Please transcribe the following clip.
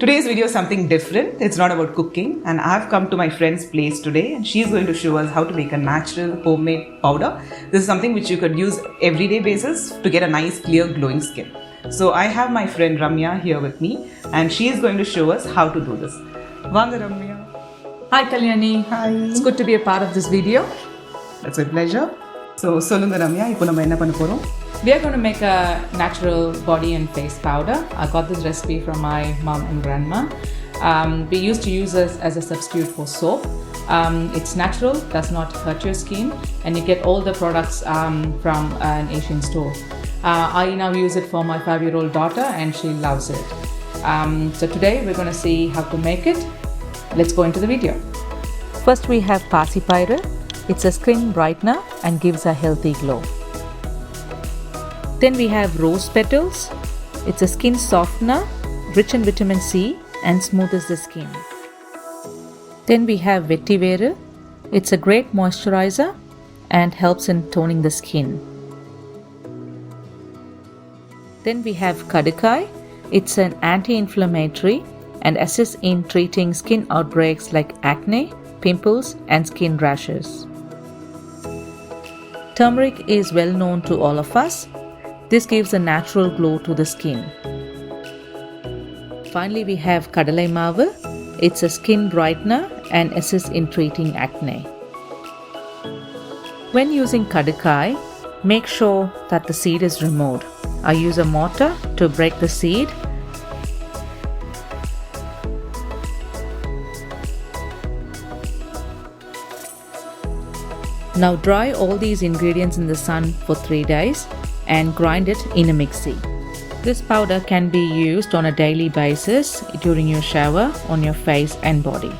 Today's video is something different. It's not about cooking, and I've come to my friend's place today and she's going to show us how to make a natural homemade powder. This is something which you could use everyday basis to get a nice clear glowing skin. So I have my friend Ramya here with me and she is going to show us how to do this. Vanga Ramya. Hi Kalyani. Hi. It's good to be a part of this video. It's my pleasure. So solunga Ramya, ipo nama enna panna porom? We are going to make a natural body and face powder. I got this recipe from my mom and grandma. We used to use this as a substitute for soap. It's natural, does not hurt your skin, and you get all the products from an Asian store. I now use it for my 5-year-old daughter and she loves it. So today we're going to see how to make it. Let's go into the video. First we have Pasi powder. It's a skin brightener and gives a healthy glow. Then we have rose petals. It's a skin softener, rich in vitamin C and smooths the skin. Then we have vetiver. It's a great moisturizer and helps in toning the skin. Then we have kadakai. It's an anti-inflammatory and assists in treating skin outbreaks like acne, pimples and skin rashes. Turmeric is well known to all of us. This gives a natural glow to the skin. Finally, we have kadalai maavu. It's a skin brightener and assists in treating acne. When using kadakai, make sure that the seed is removed. I use a mortar to break the seed. Now dry all these ingredients in the sun for 3 days and grind it in a mixie. This powder can be used on a daily basis during your shower, on your face and body.